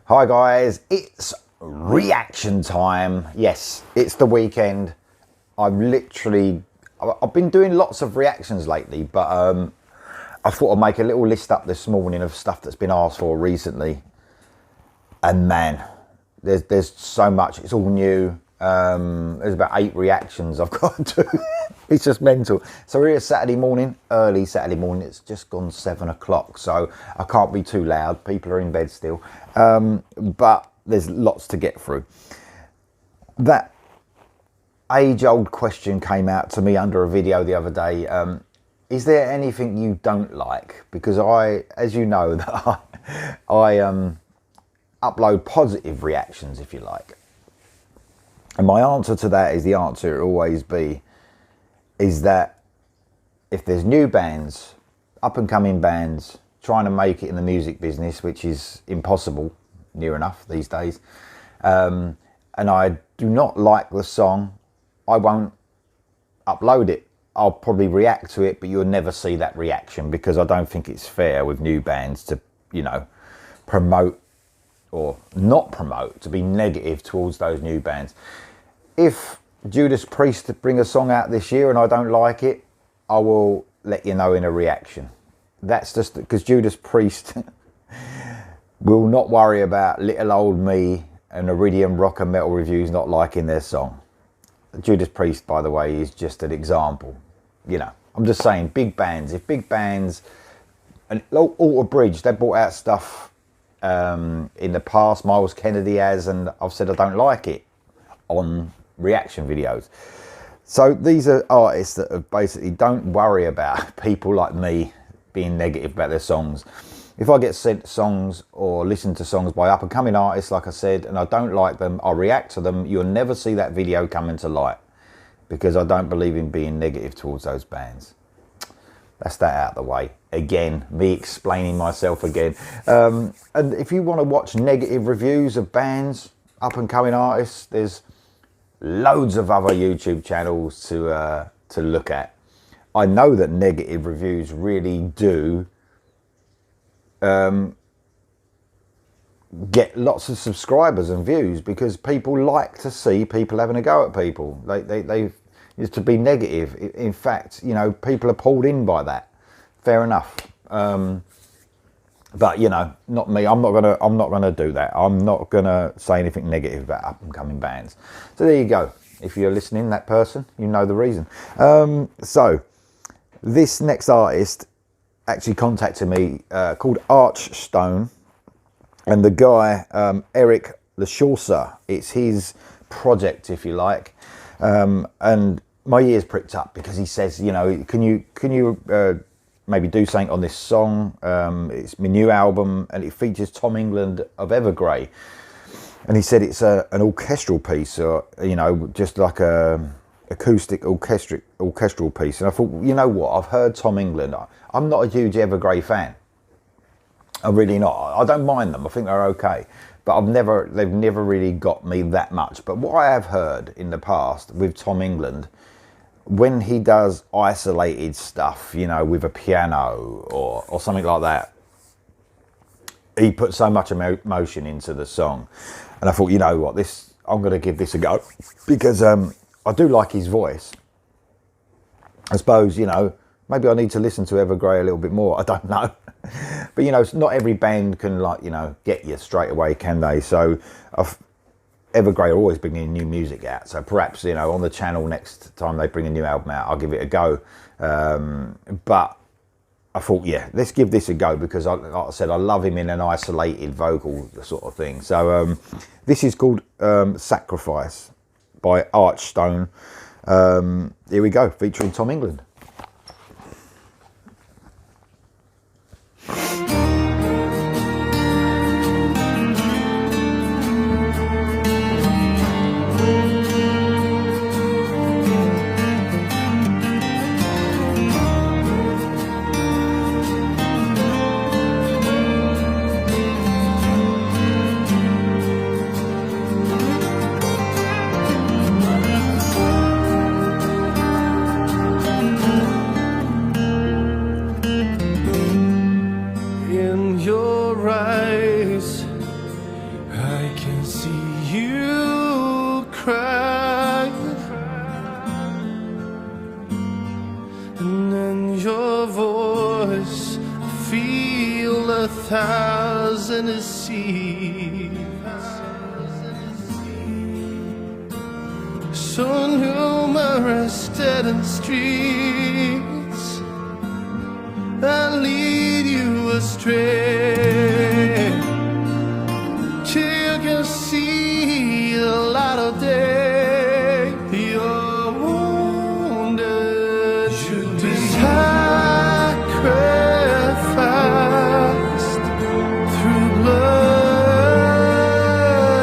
Hi guys, it's reaction time. Yes, it's the weekend. I've been doing lots of reactions lately, but I thought I'd make a little list up this morning of stuff that's been asked for recently. And man, there's so much. It's all new. There's about 8 reactions I've got to do. It's just mental. So we're here Saturday morning, early Saturday morning. It's just gone 7 o'clock, so I can't be too loud. People are in bed still. But there's lots to get through. That age-old question came out to me under a video the other day. Is there anything you don't like? Because as you know, that I upload positive reactions, if you like. And my answer to that is the answer it will always be, is that if there's new bands, up-and-coming bands, trying to make it in the music business, which is impossible, near enough these days, and I do not like the song, I won't upload it. I'll probably react to it, but you'll never see that reaction because I don't think it's fair with new bands to, you know, promote or not promote, to be negative towards those new bands. If Judas Priest bring a song out this year and I don't like it, I will let you know in a reaction. That's just because Judas Priest will not worry about little old me and Iridium Rock and Metal Reviews not liking their song. Judas Priest, by the way, is just an example. You know, I'm just saying, big bands. If big bands, and Alter Bridge, they brought out stuff in the past, Miles Kennedy has, and I've said I don't like it on reaction videos. So these are artists that have basically don't worry about people like me being negative about their songs. If I get sent songs or listen to songs by up-and-coming artists, like I said, and I don't like them, I'll react to them. You'll never see that video come into light because I don't believe in being negative towards those bands. That's that out of the way. Again, me explaining myself again. And if you want to watch negative reviews of bands, up-and-coming artists, there's loads of other YouTube channels to look at. I know that negative reviews really do get lots of subscribers and views because people like to see people having a go at people. They used to be negative. In fact, you know, people are pulled in by that. Fair enough. But you know, not me. I'm not gonna do that. I'm not gonna say anything negative about up and coming bands. So there you go. If you're listening, that person, you know the reason. So this next artist actually contacted me, called Archstone, and the guy Eric Lachausseur. It's his project, if you like, and my ears pricked up because he says, you know, can you maybe do something on this song? It's my new album and it features Tom Englund of Evergrey, and he said it's an orchestral piece, or you know, just like a acoustic orchestral piece. And I thought, you know what, I've heard Tom Englund. I'm not a huge Evergrey fan. I'm really not. I don't mind them. I think they're okay, but they've never really got me that much. But what I have heard in the past with Tom Englund, when he does isolated stuff, you know, with a piano or something like that, he puts so much emotion into the song. And I thought, you know what, I'm going to give this a go because I do like his voice. I suppose, you know, maybe I need to listen to Evergrey a little bit more. I don't know. But, you know, not every band can, like, you know, get you straight away, can they? So Evergrey are always bringing new music out. So perhaps, you know, on the channel next time they bring a new album out, I'll give it a go. But I thought, yeah, let's give this a go because, like I said, I love him in an isolated vocal sort of thing. So this is called Sacrifice by Archstone. Here we go, featuring Tom Englund. 1,000 seas, so numerous dead end streets that lead you astray, till you can see the light of day. You're wounded, you've been sacrificed through blood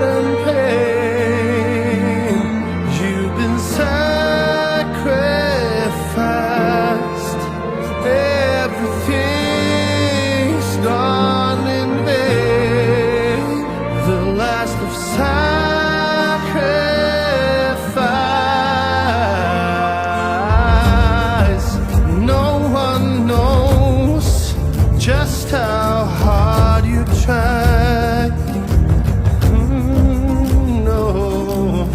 and pain. You've been sacrificed. Everything's gone in vain. The last of sacrifice. No one knows just how hard you tried. No,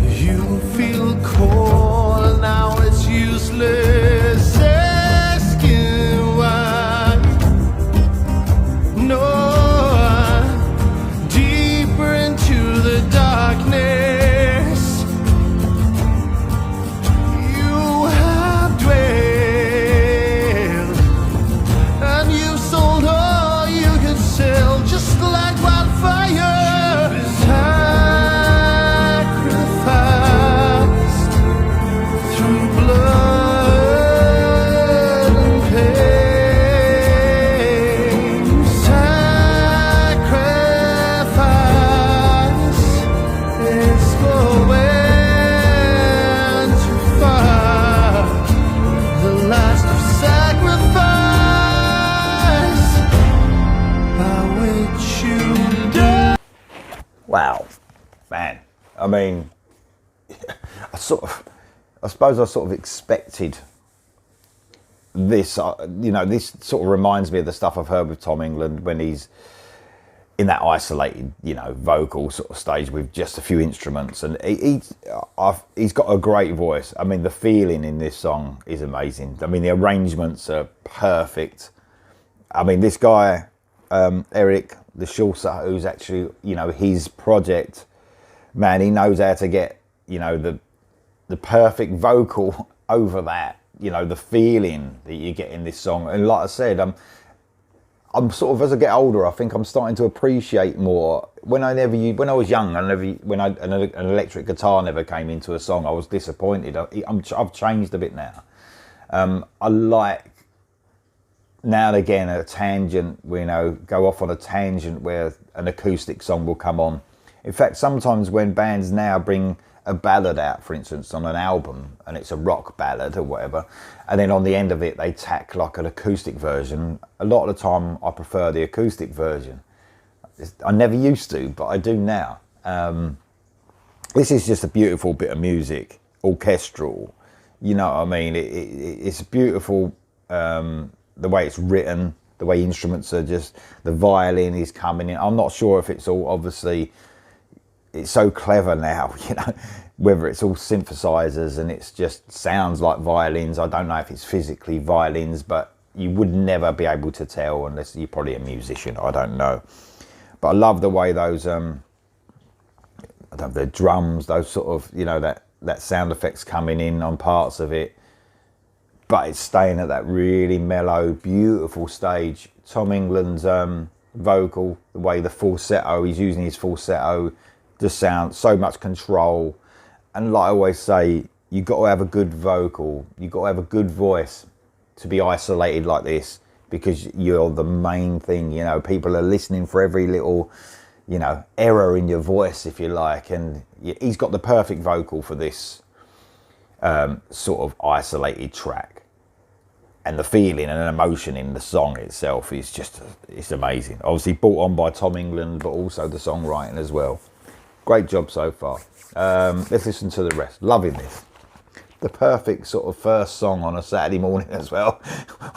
you feel cold now, it's useless asking why. No, deeper into the darkness you have dwelled, and you sold all you could sell, just like wildfire. Sacrificed through blood and pain. Sacrifice is going too far. The last of sacrifice by which you die. Wow, man. I mean, I suppose I sort of expected this. You know, this sort of reminds me of the stuff I've heard with Tom Englund when he's in that isolated, you know, vocal sort of stage with just a few instruments, and he's got a great voice. I mean, the feeling in this song is amazing. I mean, the arrangements are perfect. I mean, this guy, Eric the Schulze, who's actually, you know, his project, man, he knows how to get, you know, the perfect vocal over that, you know, the feeling that you get in this song. And like I said, I'm sort of, as I get older, I think I'm starting to appreciate more. When I was young, when an electric guitar never came into a song, I was disappointed. I've changed a bit now. I like now and again a tangent, you know, go off on a tangent where an acoustic song will come on. In fact, sometimes when bands now bring a ballad out, for instance, on an album, and it's a rock ballad or whatever, and then on the end of it they tack like an acoustic version, a lot of the time I prefer the acoustic version. I never used to, but I do now. This is just a beautiful bit of music, orchestral, you know what I mean? It's beautiful, the way it's written, the way instruments are just, the violin is coming in. I'm not sure if it's all, obviously, it's so clever now, you know, whether it's all synthesizers and it's just sounds like violins. I don't know if it's physically violins, but you would never be able to tell unless you're probably a musician. I don't know. But I love the way those, the drums, those sort of, you know, that sound effects coming in on parts of it. But it's staying at that really mellow, beautiful stage. Tom Englund's vocal, the way the falsetto, he's using his falsetto, just sounds so much control. And like I always say, you've got to have a good vocal, you've got to have a good voice to be isolated like this, because you're the main thing, you know. People are listening for every little, you know, error in your voice, if you like. And he's got the perfect vocal for this sort of isolated track. And the feeling and emotion in the song itself is just, it's amazing. Obviously brought on by Tom Englund, but also the songwriting as well. Great job so far. Let's listen to the rest. Loving this. The perfect sort of first song on a Saturday morning as well,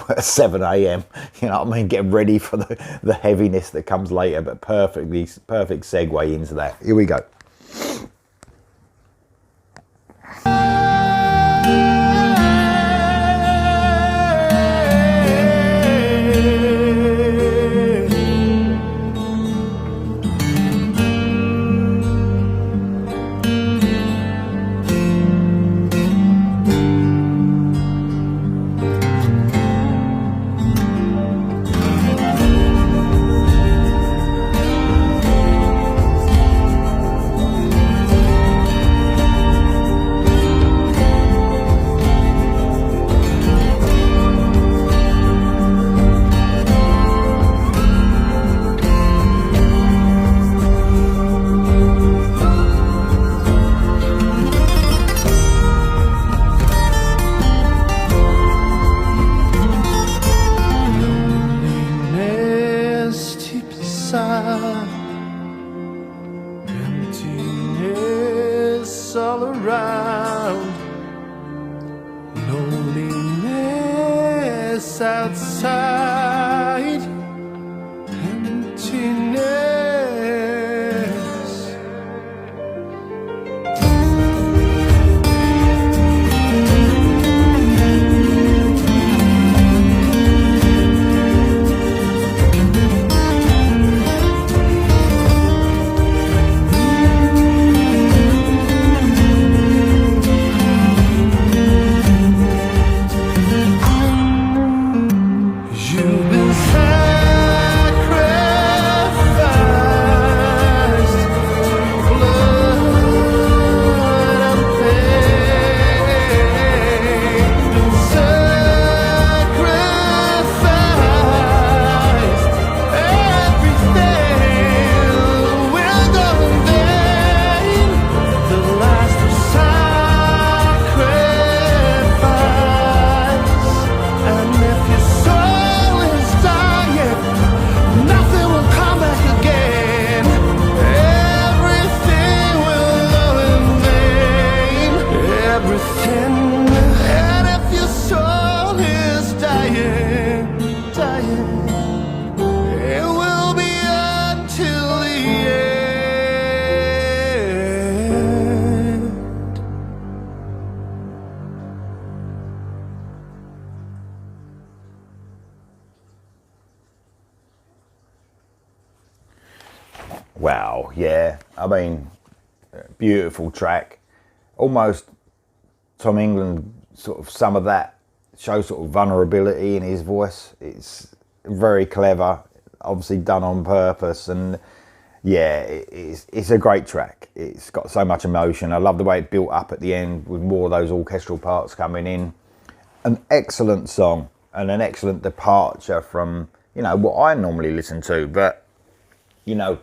at 7 a.m. You know what I mean? Getting ready for the heaviness that comes later, but perfect segue into that. Here we go. outside emptiness. You've been sacrificed, blood and pain. Sacrificed, everything will go in vain. The last of sacrifice, and if your soul is dying, nothing will come back again. Everything will go in vain. Everything. And if your soul is dying, it will be until the end. Wow, yeah. I mean, beautiful track. Almost Tom Englund, sort of some of that shows sort of vulnerability in his voice. It's very clever, obviously done on purpose, and yeah, it's a great track. It's got so much emotion. I love the way it built up at the end with more of those orchestral parts coming in. An excellent song and an excellent departure from, you know, what I normally listen to. But, you know,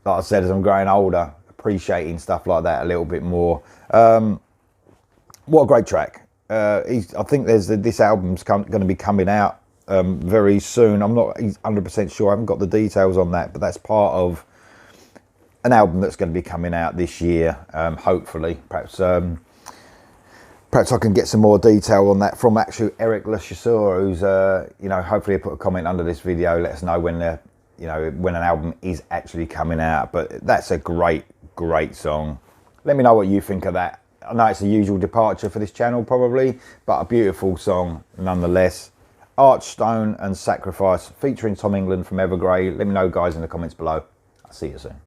like I said, as I'm growing older, appreciating stuff like that a little bit more. What a great track. I think this album's going to be coming out very soon. I'm not 100% sure. I haven't got the details on that, but that's part of an album that's going to be coming out this year, hopefully. Perhaps I can get some more detail on that from actually Eric Lechasseur, who's, you know, hopefully he'll put a comment under this video, let us know when when an album is actually coming out. But that's a great song. Let me know what you think of that. I know it's a usual departure for this channel probably, but a beautiful song nonetheless. Archstone and Sacrifice featuring Tom Englund from Evergrey. Let me know, guys, in the comments below. I'll see you soon.